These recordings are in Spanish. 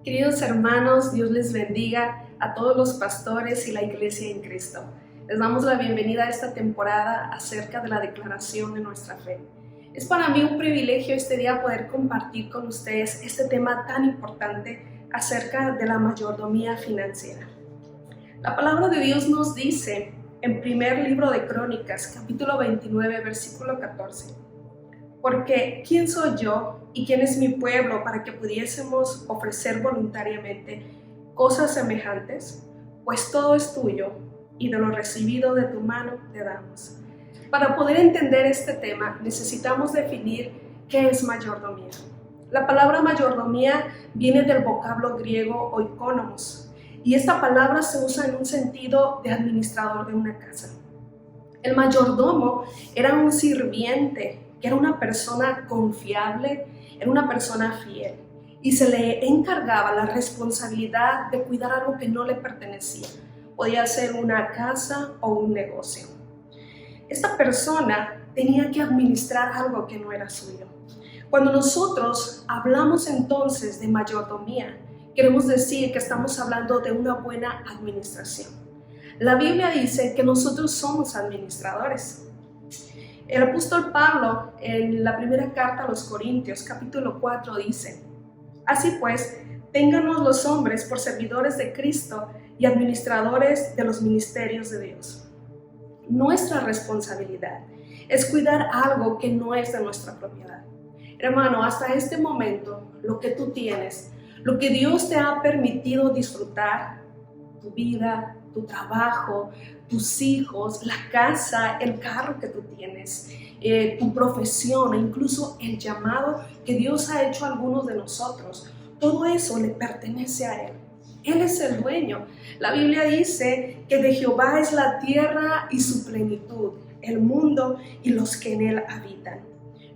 Queridos hermanos, Dios les bendiga a todos los pastores y la iglesia en Cristo. Les damos la bienvenida a esta temporada acerca de la declaración de nuestra fe. Es para mí un privilegio este día poder compartir con ustedes este tema tan importante acerca de la mayordomía financiera. La palabra de Dios nos dice en primer libro de Crónicas, capítulo 29, versículo 14. Porque ¿quién soy yo y quién es mi pueblo para que pudiésemos ofrecer voluntariamente cosas semejantes? Pues todo es tuyo y de lo recibido de tu mano te damos. Para poder entender este tema necesitamos definir qué es mayordomía. La palabra mayordomía viene del vocablo griego oikonomos y esta palabra se usa en un sentido de administrador de una casa. El mayordomo era un sirviente, que era una persona confiable, era una persona fiel y se le encargaba la responsabilidad de cuidar algo que no le pertenecía. Podía ser una casa o un negocio. Esta persona tenía que administrar algo que no era suyo. Cuando nosotros hablamos entonces de mayordomía, queremos decir que estamos hablando de una buena administración. La Biblia dice que nosotros somos administradores. El apóstol Pablo, en la primera carta a los Corintios, capítulo 4, dice: Así pues, téngannos los hombres por servidores de Cristo y administradores de los ministerios de Dios. Nuestra responsabilidad es cuidar algo que no es de nuestra propiedad. Hermano, hasta este momento, lo que tú tienes, lo que Dios te ha permitido disfrutar, tu vida, tu trabajo, tus hijos, la casa, el carro que tú tienes, tu profesión e incluso el llamado que Dios ha hecho a algunos de nosotros, todo eso le pertenece a Él. Él es el dueño. La Biblia dice que de Jehová es la tierra y su plenitud, el mundo y los que en él habitan.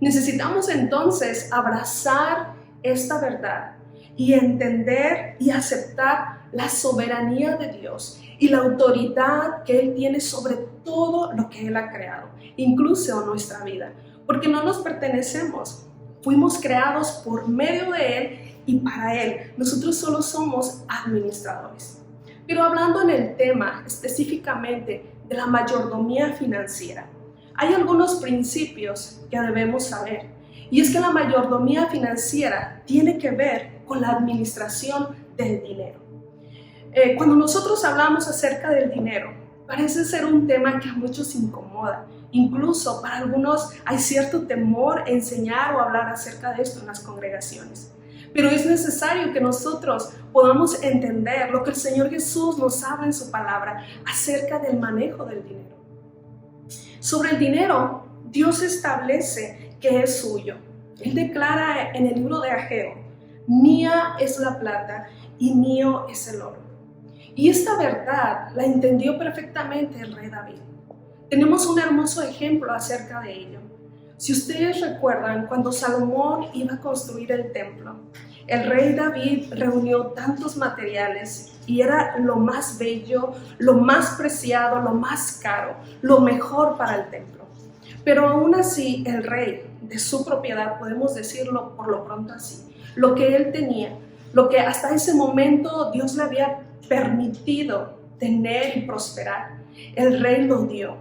Necesitamos entonces abrazar esta verdad y entender y aceptar la soberanía de Dios y la autoridad que Él tiene sobre todo lo que Él ha creado, incluso nuestra vida, porque no nos pertenecemos, fuimos creados por medio de Él y para Él. Nosotros solo somos administradores. Pero hablando en el tema específicamente de la mayordomía financiera, hay algunos principios que debemos saber, y es que la mayordomía financiera tiene que ver con la administración del dinero. Cuando nosotros hablamos acerca del dinero, parece ser un tema que a muchos incomoda. Incluso para algunos hay cierto temor a enseñar o hablar acerca de esto en las congregaciones. Pero es necesario que nosotros podamos entender lo que el Señor Jesús nos habla en su palabra acerca del manejo del dinero. Sobre el dinero, Dios establece que es suyo. Él declara en el libro de Ageo: mía es la plata y mío es el oro. Y esta verdad la entendió perfectamente el rey David. Tenemos un hermoso ejemplo acerca de ello. Si ustedes recuerdan, cuando Salomón iba a construir el templo, el rey David reunió tantos materiales y era lo más bello, lo más preciado, lo más caro, lo mejor para el templo. Pero aún así, el rey, de su propiedad, podemos decirlo por lo pronto así, lo que él tenía, lo que hasta ese momento Dios le había permitido tener y prosperar, el rey lo dio.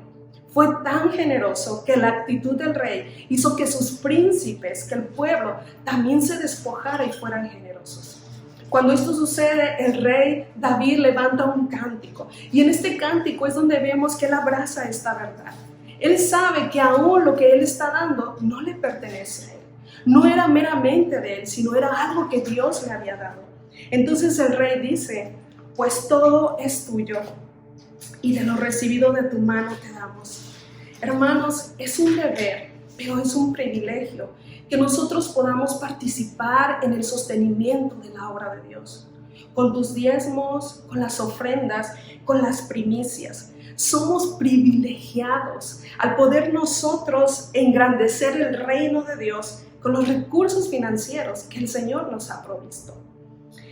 Fue tan generoso que la actitud del rey hizo que sus príncipes, que el pueblo, también se despojara y fueran generosos. Cuando esto sucede, el rey David levanta un cántico, y en este cántico es donde vemos que él abraza esta verdad. Él sabe que aún lo que él está dando no le pertenece a él. No era meramente de él, sino era algo que Dios le había dado. Entonces el rey dice: pues todo es tuyo y de lo recibido de tu mano te damos. Hermanos, es un deber, pero es un privilegio que nosotros podamos participar en el sostenimiento de la obra de Dios. Con tus diezmos, con las ofrendas, con las primicias. Somos privilegiados al poder nosotros engrandecer el reino de Dios con los recursos financieros que el Señor nos ha provisto.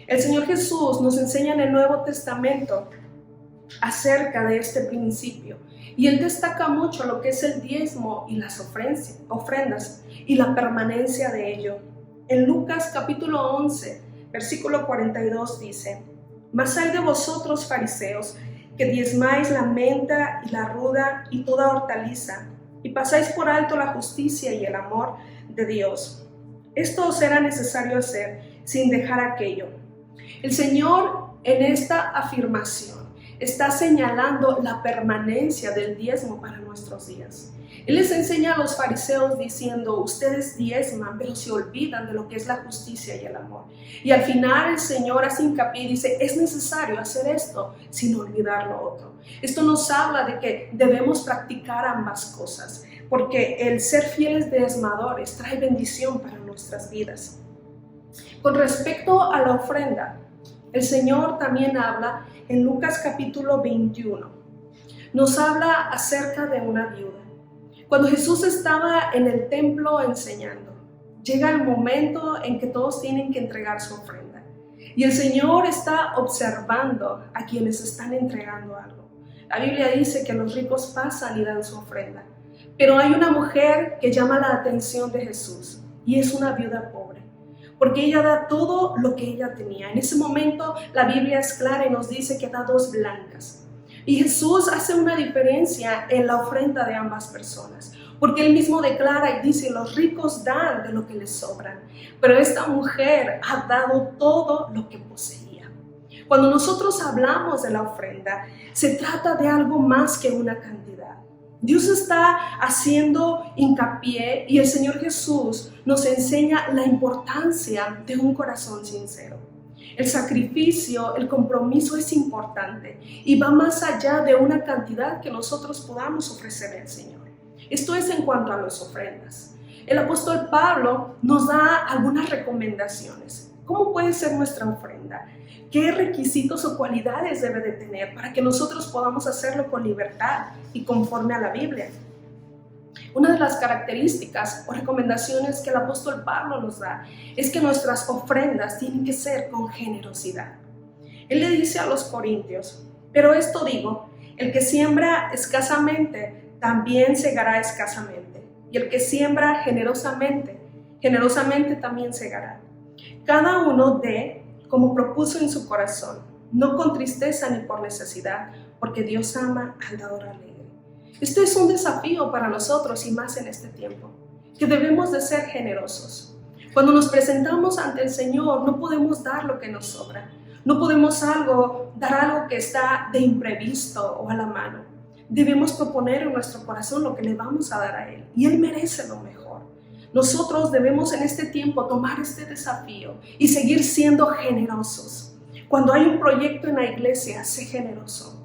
El Señor Jesús nos enseña en el Nuevo Testamento acerca de este principio, y Él destaca mucho lo que es el diezmo y las ofrendas y la permanencia de ello. En Lucas capítulo 11, versículo 42 dice: Mas hay de vosotros, fariseos, que diezmáis la menta y la ruda y toda hortaliza, y pasáis por alto la justicia y el amor de Dios. Esto os era necesario hacer sin dejar aquello. El Señor en esta afirmación está señalando la permanencia del diezmo para nuestros días. Él les enseña a los fariseos diciendo: ustedes diezman, pero se olvidan de lo que es la justicia y el amor. Y al final el Señor hace hincapié y dice: es necesario hacer esto sin olvidar lo otro. Esto nos habla de que debemos practicar ambas cosas, porque el ser fieles diezmadores trae bendición para nuestras vidas. Con respecto a la ofrenda, el Señor también habla en Lucas capítulo 21. Nos habla acerca de una viuda. Cuando Jesús estaba en el templo enseñando, llega el momento en que todos tienen que entregar su ofrenda. Y el Señor está observando a quienes están entregando algo. La Biblia dice que los ricos pasan y dan su ofrenda. Pero hay una mujer que llama la atención de Jesús y es una viuda pobre, porque ella da todo lo que ella tenía. En ese momento la Biblia es clara y nos dice que da 2 blancas. Y Jesús hace una diferencia en la ofrenda de ambas personas, porque él mismo declara y dice: los ricos dan de lo que les sobran, pero esta mujer ha dado todo lo que poseía. Cuando nosotros hablamos de la ofrenda, se trata de algo más que una cantidad. Dios está haciendo hincapié y el Señor Jesús nos enseña la importancia de un corazón sincero. El sacrificio, el compromiso es importante y va más allá de una cantidad que nosotros podamos ofrecer al Señor. Esto es en cuanto a las ofrendas. El apóstol Pablo nos da algunas recomendaciones. ¿Cómo puede ser nuestra ofrenda? ¿Qué requisitos o cualidades debe de tener para que nosotros podamos hacerlo con libertad y conforme a la Biblia? Una de las características o recomendaciones que el apóstol Pablo nos da es que nuestras ofrendas tienen que ser con generosidad. Él le dice a los corintios: pero esto digo, el que siembra escasamente también segará escasamente, y el que siembra generosamente, generosamente también segará. Cada uno dé como propuso en su corazón, no con tristeza ni por necesidad, porque Dios ama al dador alegre. Este es un desafío para nosotros y más en este tiempo, que debemos de ser generosos. Cuando nos presentamos ante el Señor, no podemos dar lo que nos sobra. No podemos dar algo que está de imprevisto o a la mano. Debemos proponer en nuestro corazón lo que le vamos a dar a Él, y Él merece lo mejor. Nosotros debemos en este tiempo tomar este desafío y seguir siendo generosos. Cuando hay un proyecto en la iglesia, sé generoso.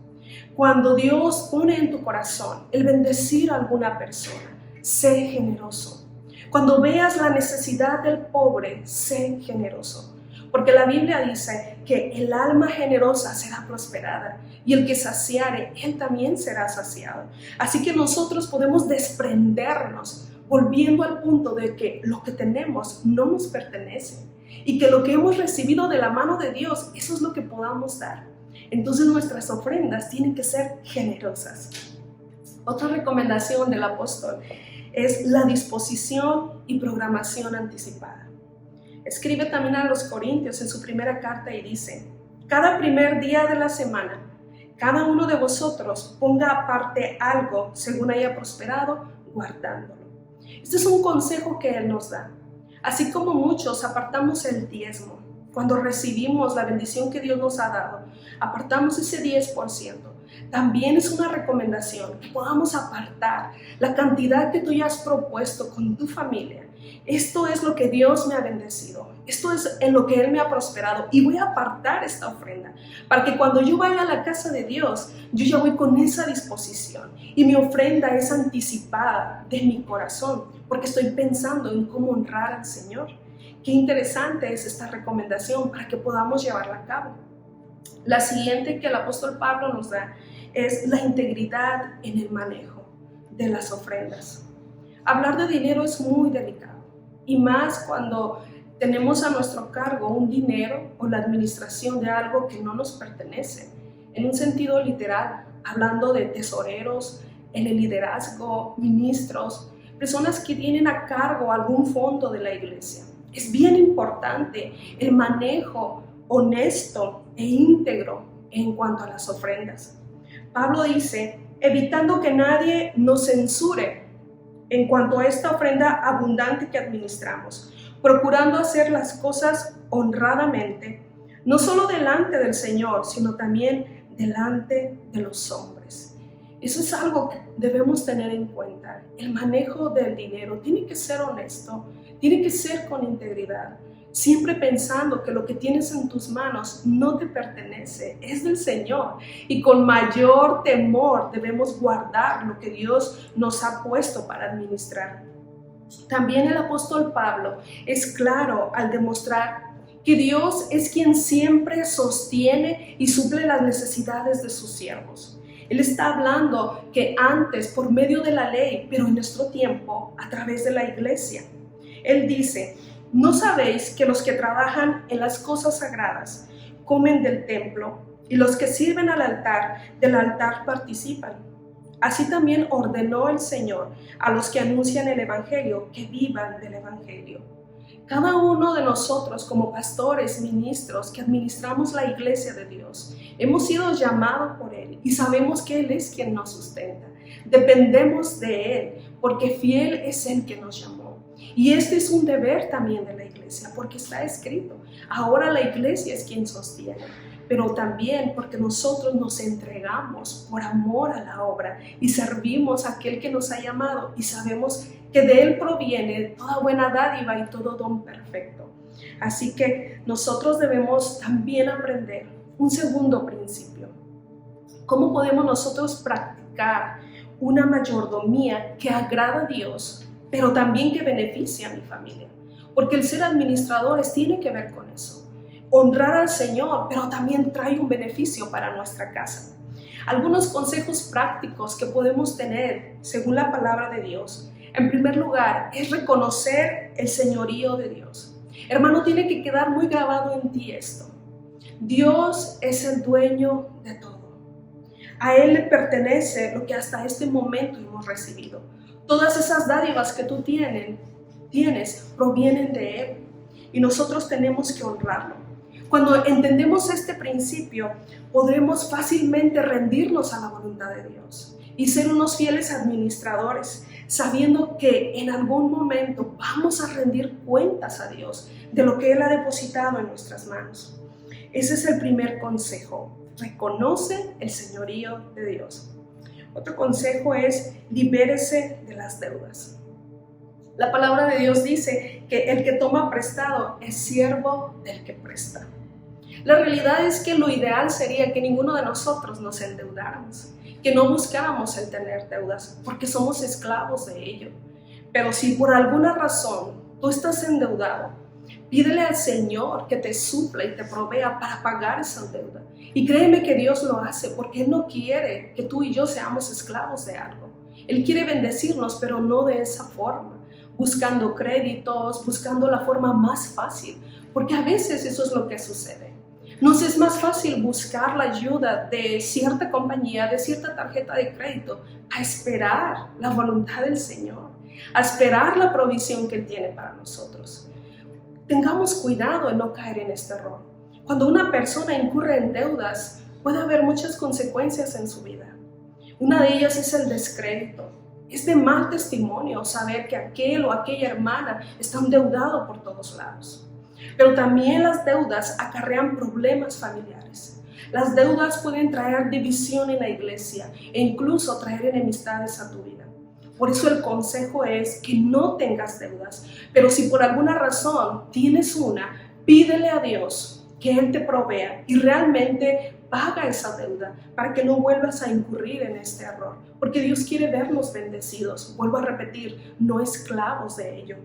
Cuando Dios pone en tu corazón el bendecir a alguna persona, sé generoso. Cuando veas la necesidad del pobre, sé generoso. Porque la Biblia dice que el alma generosa será prosperada y el que saciare, él también será saciado. Así que nosotros podemos desprendernos, volviendo al punto de que lo que tenemos no nos pertenece y que lo que hemos recibido de la mano de Dios, eso es lo que podamos dar. Entonces nuestras ofrendas tienen que ser generosas. Otra recomendación del apóstol es la disposición y programación anticipada. Escribe también a los Corintios en su primera carta y dice: cada primer día de la semana, cada uno de vosotros ponga aparte algo según haya prosperado, guardándolo. Este es un consejo que Él nos da. Así como muchos apartamos el diezmo, cuando recibimos la bendición que Dios nos ha dado, apartamos ese 10%. También es una recomendación que podamos apartar la cantidad que tú ya has propuesto con tu familia. Esto es lo que Dios me ha bendecido. Esto es en lo que Él me ha prosperado y voy a apartar esta ofrenda para que cuando yo vaya a la casa de Dios, yo ya voy con esa disposición y mi ofrenda es anticipada de mi corazón porque estoy pensando en cómo honrar al Señor. Qué interesante es esta recomendación para que podamos llevarla a cabo. La siguiente que el apóstol Pablo nos da es la integridad en el manejo de las ofrendas. Hablar de dinero es muy delicado y más cuando tenemos a nuestro cargo un dinero o la administración de algo que no nos pertenece. En un sentido literal, hablando de tesoreros, en el liderazgo, ministros, personas que tienen a cargo algún fondo de la iglesia. Es bien importante el manejo honesto e íntegro en cuanto a las ofrendas. Pablo dice, evitando que nadie nos censure en cuanto a esta ofrenda abundante que administramos, procurando hacer las cosas honradamente, no solo delante del Señor, sino también delante de los hombres. Eso es algo que debemos tener en cuenta. El manejo del dinero tiene que ser honesto, tiene que ser con integridad, siempre pensando que lo que tienes en tus manos no te pertenece, es del Señor. Y con mayor temor debemos guardar lo que Dios nos ha puesto para administrar. También el apóstol Pablo es claro al demostrar que Dios es quien siempre sostiene y suple las necesidades de sus siervos. Él está hablando que antes por medio de la ley, pero en nuestro tiempo a través de la iglesia. Él dice, ¿no sabéis que los que trabajan en las cosas sagradas comen del templo y los que sirven al altar del altar participan? Así también ordenó el Señor a los que anuncian el Evangelio que vivan del Evangelio. Cada uno de nosotros como pastores, ministros que administramos la iglesia de Dios, hemos sido llamados por Él y sabemos que Él es quien nos sustenta. Dependemos de Él porque fiel es Él que nos llamó. Y este es un deber también de la iglesia porque está escrito. Ahora la iglesia es quien sostiene, pero también porque nosotros nos entregamos por amor a la obra y servimos a aquel que nos ha llamado y sabemos que de Él proviene toda buena dádiva y todo don perfecto. Así que nosotros debemos también aprender un segundo principio. ¿Cómo podemos nosotros practicar una mayordomía que agrada a Dios, pero también que beneficia a mi familia? Porque el ser administradores tiene que ver con eso. Honrar al Señor, pero también trae un beneficio para nuestra casa. Algunos consejos prácticos que podemos tener según la palabra de Dios. En primer lugar, es reconocer el señorío de Dios. Hermano, tiene que quedar muy grabado en ti esto. Dios es el dueño de todo. A Él le pertenece lo que hasta este momento hemos recibido. Todas esas dádivas que tú tienes provienen de Él y nosotros tenemos que honrarlo. Cuando entendemos este principio, podremos fácilmente rendirnos a la voluntad de Dios y ser unos fieles administradores, sabiendo que en algún momento vamos a rendir cuentas a Dios de lo que Él ha depositado en nuestras manos. Ese es el primer consejo. Reconoce el señorío de Dios. Otro consejo es libérese de las deudas. La palabra de Dios dice que el que toma prestado es siervo del que presta. La realidad es que lo ideal sería que ninguno de nosotros nos endeudáramos, que no buscáramos el tener deudas, porque somos esclavos de ello. Pero si por alguna razón tú estás endeudado, pídele al Señor que te supla y te provea para pagar esa deuda. Y créeme que Dios lo hace porque Él no quiere que tú y yo seamos esclavos de algo. Él quiere bendecirnos, pero no de esa forma, buscando créditos, buscando la forma más fácil, porque a veces eso es lo que sucede. Nos es más fácil buscar la ayuda de cierta compañía, de cierta tarjeta de crédito, a esperar la voluntad del Señor, a esperar la provisión que Él tiene para nosotros. Tengamos cuidado en no caer en este error. Cuando una persona incurre en deudas, puede haber muchas consecuencias en su vida. Una de ellas es el descrédito. Es de mal testimonio saber que aquel o aquella hermana está endeudado por todos lados. Pero también las deudas acarrean problemas familiares. Las deudas pueden traer división en la iglesia e incluso traer enemistades a tu vida. Por eso el consejo es que no tengas deudas, pero si por alguna razón tienes una, pídele a Dios que Él te provea y realmente paga esa deuda para que no vuelvas a incurrir en este error. Porque Dios quiere vernos bendecidos, vuelvo a repetir, no esclavos de ello.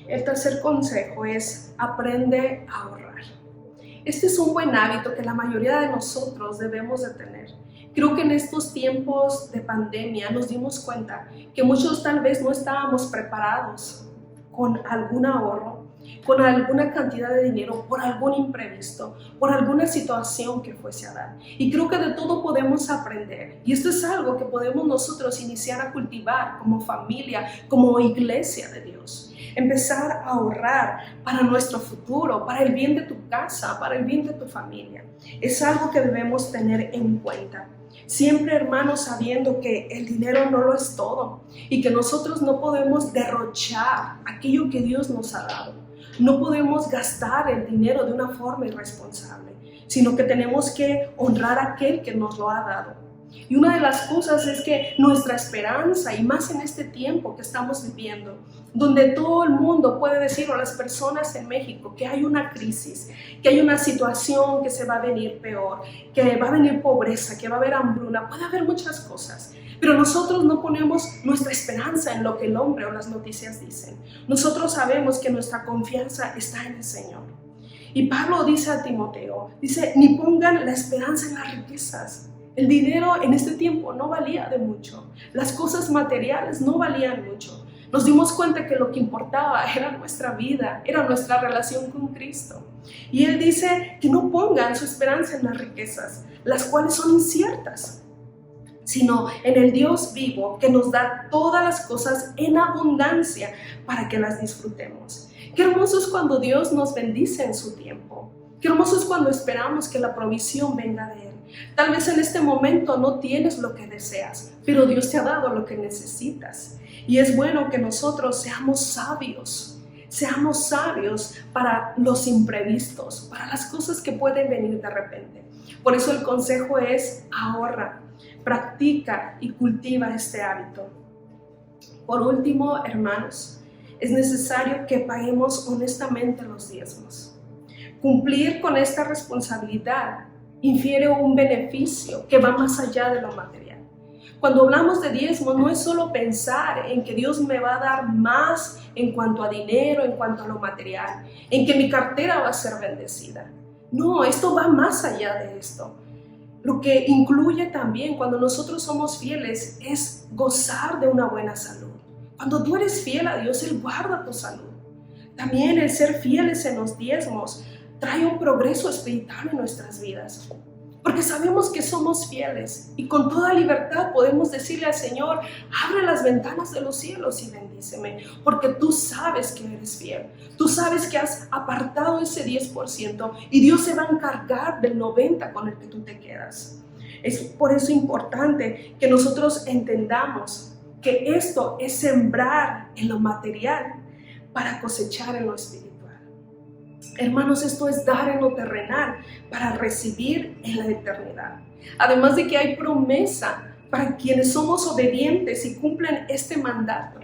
El tercer consejo es aprende a ahorrar. Este es un buen hábito que la mayoría de nosotros debemos de tener. Creo que en estos tiempos de pandemia nos dimos cuenta que muchos tal vez no estábamos preparados con algún ahorro, con alguna cantidad de dinero, por algún imprevisto, por alguna situación que fuese a dar. Y creo que de todo podemos aprender. Y esto es algo que podemos nosotros iniciar a cultivar como familia, como iglesia de Dios. empezar a ahorrar para nuestro futuro, para el bien de tu casa, para el bien de tu familia. Es algo que debemos tener en cuenta. Siempre, hermanos, sabiendo que el dinero no lo es todo y que nosotros no podemos derrochar aquello que Dios nos ha dado. No podemos gastar el dinero de una forma irresponsable, sino que tenemos que honrar a aquel que nos lo ha dado. Y una de las cosas es que nuestra esperanza, y más en este tiempo que estamos viviendo, donde todo el mundo puede decir, o las personas en México, que hay una crisis, que hay una situación que se va a venir peor, que va a venir pobreza, que va a haber hambruna, puede haber muchas cosas. Pero nosotros no ponemos nuestra esperanza en lo que el hombre o las noticias dicen. Nosotros sabemos que nuestra confianza está en el Señor. Y Pablo dice a Timoteo, dice, ni pongan la esperanza en las riquezas. El dinero en este tiempo no valía de mucho. Las cosas materiales no valían mucho. Nos dimos cuenta que lo que importaba era nuestra vida, era nuestra relación con Cristo. Y Él dice que no pongan su esperanza en las riquezas, las cuales son inciertas, sino en el Dios vivo que nos da todas las cosas en abundancia para que las disfrutemos. Qué hermoso es cuando Dios nos bendice en su tiempo. Qué hermoso es cuando esperamos que la provisión venga de Él. Tal vez en este momento no tienes lo que deseas, pero Dios te ha dado lo que necesitas. Y es bueno que nosotros seamos sabios para los imprevistos, para las cosas que pueden venir de repente. Por eso el consejo es ahorra, practica y cultiva este hábito. Por último, hermanos, es necesario que paguemos honestamente los diezmos. Cumplir con esta responsabilidad infiere un beneficio que va más allá de lo material. Cuando hablamos de diezmo, no es solo pensar en que Dios me va a dar más en cuanto a dinero, en cuanto a lo material, en que mi cartera va a ser bendecida. No, esto va más allá de esto. Lo que incluye también cuando nosotros somos fieles es gozar de una buena salud. Cuando tú eres fiel a Dios, Él guarda tu salud. También el ser fieles en los diezmos trae un progreso espiritual en nuestras vidas, porque sabemos que somos fieles y con toda libertad podemos decirle al Señor, abre las ventanas de los cielos y bendíceme, porque tú sabes que eres fiel, tú sabes que has apartado ese 10% y Dios se va a encargar del 90% con el que tú te quedas. Es por eso importante que nosotros entendamos que esto es sembrar en lo material para cosechar en lo espiritual. Hermanos, esto es dar en lo terrenal para recibir en la eternidad. Además de que hay promesa para quienes somos obedientes y cumplen este mandato.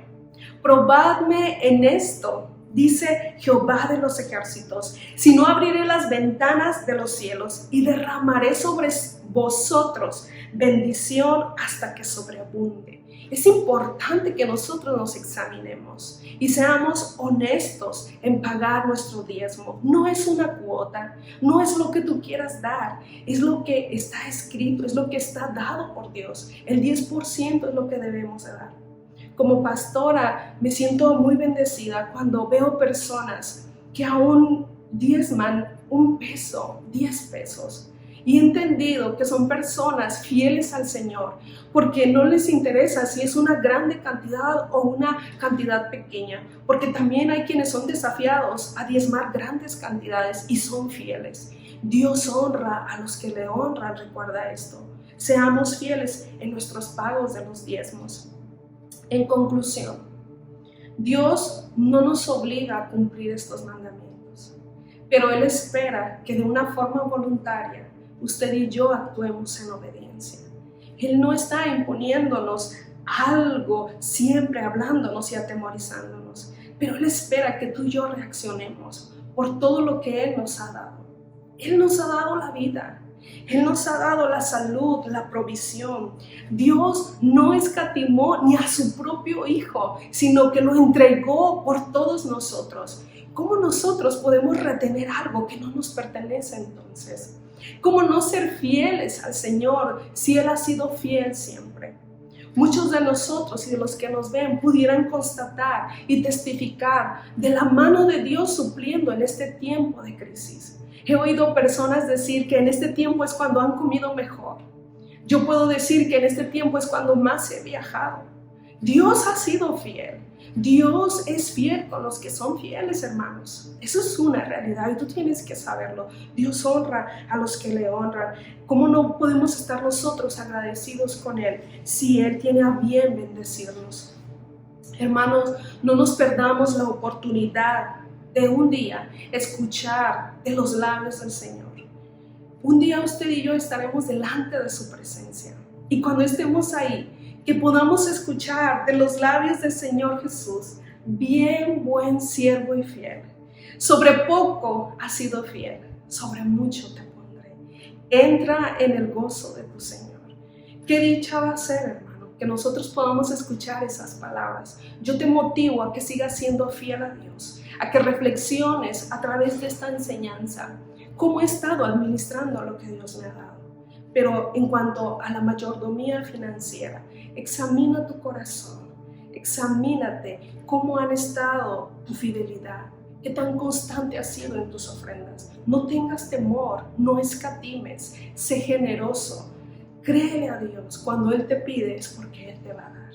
Probadme en esto, dice Jehová de los ejércitos, si no abriré las ventanas de los cielos y derramaré sobre vosotros bendición hasta que sobreabunde. Es importante que nosotros nos examinemos y seamos honestos en pagar nuestro diezmo. No es una cuota, no es lo que tú quieras dar, es lo que está escrito, es lo que está dado por Dios. El 10% es lo que debemos de dar. Como pastora me siento muy bendecida cuando veo personas que aún diezman $1, 10 pesos. Y he entendido que son personas fieles al Señor porque no les interesa si es una grande cantidad o una cantidad pequeña, porque también hay quienes son desafiados a diezmar grandes cantidades y son fieles. Dios honra a los que le honran, recuerda esto. Seamos fieles en nuestros pagos de los diezmos. En conclusión, Dios no nos obliga a cumplir estos mandamientos, pero Él espera que de una forma voluntaria usted y yo actuemos en obediencia. Él no está imponiéndonos algo, siempre hablándonos y atemorizándonos, pero Él espera que tú y yo reaccionemos por todo lo que Él nos ha dado. Él nos ha dado la vida, Él nos ha dado la salud, la provisión. Dios no escatimó ni a su propio Hijo, sino que lo entregó por todos nosotros. ¿Cómo nosotros podemos retener algo que no nos pertenece entonces? ¿Cómo no ser fieles al Señor si Él ha sido fiel siempre? Muchos de nosotros y de los que nos ven pudieran constatar y testificar de la mano de Dios supliendo en este tiempo de crisis. He oído personas decir que en este tiempo es cuando han comido mejor. Yo puedo decir que en este tiempo es cuando más he viajado. Dios ha sido fiel. Dios es fiel con los que son fieles, hermanos. Eso es una realidad y tú tienes que saberlo. Dios honra a los que le honran. ¿Cómo no podemos estar nosotros agradecidos con Él si Él tiene a bien bendecirnos? Hermanos, no nos perdamos la oportunidad de un día escuchar de los labios del Señor. Un día usted y yo estaremos delante de su presencia. Y cuando estemos ahí, que podamos escuchar de los labios del Señor Jesús: bien, buen siervo y fiel. Sobre poco has sido fiel, sobre mucho te pondré. Entra en el gozo de tu Señor. ¿Qué dicha va a ser, hermano, que nosotros podamos escuchar esas palabras? Yo te motivo a que sigas siendo fiel a Dios, a que reflexiones a través de esta enseñanza cómo he estado administrando lo que Dios me ha dado. Pero en cuanto a la mayordomía financiera, examina tu corazón, examínate cómo han estado tu fidelidad, qué tan constante has sido en tus ofrendas. No tengas temor, no escatimes, sé generoso. Créele a Dios, cuando Él te pide es porque Él te va a dar.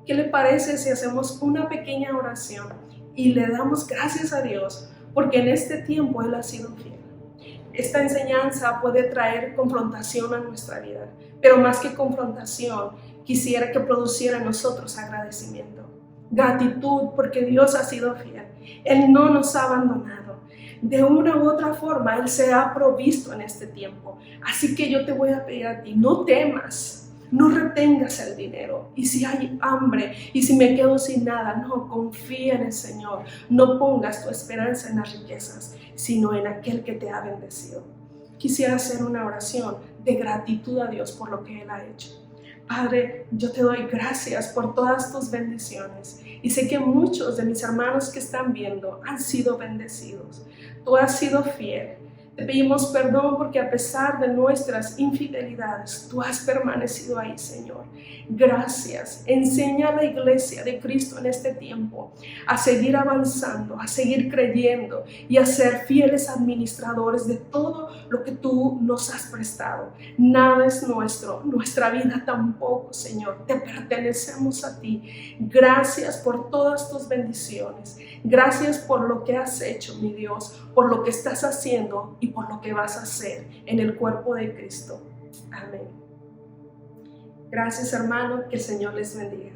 ¿Qué le parece si hacemos una pequeña oración y le damos gracias a Dios porque en este tiempo Él ha sido fiel? Esta enseñanza puede traer confrontación a nuestra vida, pero más que confrontación, quisiera que produciera en nosotros agradecimiento, gratitud, porque Dios ha sido fiel. Él no nos ha abandonado. De una u otra forma, Él se ha provisto en este tiempo. Así que yo te voy a pedir a ti, no temas. No retengas el dinero, y si hay hambre, y si me quedo sin nada, no, confía en el Señor. No pongas tu esperanza en las riquezas, sino en aquel que te ha bendecido. Quisiera hacer una oración de gratitud a Dios por lo que Él ha hecho. Padre, yo te doy gracias por todas tus bendiciones, y sé que muchos de mis hermanos que están viendo han sido bendecidos. Tú has sido fiel. Te pedimos perdón porque a pesar de nuestras infidelidades, tú has permanecido ahí, Señor. Gracias. Enseña a la iglesia de Cristo en este tiempo a seguir avanzando, a seguir creyendo y a ser fieles administradores de todo lo que tú nos has prestado. Nada es nuestro, nuestra vida tampoco, Señor. Te pertenecemos a ti. Gracias por todas tus bendiciones. Gracias por lo que has hecho, mi Dios, por lo que estás haciendo y por lo que vas a hacer en el cuerpo de Cristo. Amén. Gracias, hermano, que el Señor les bendiga.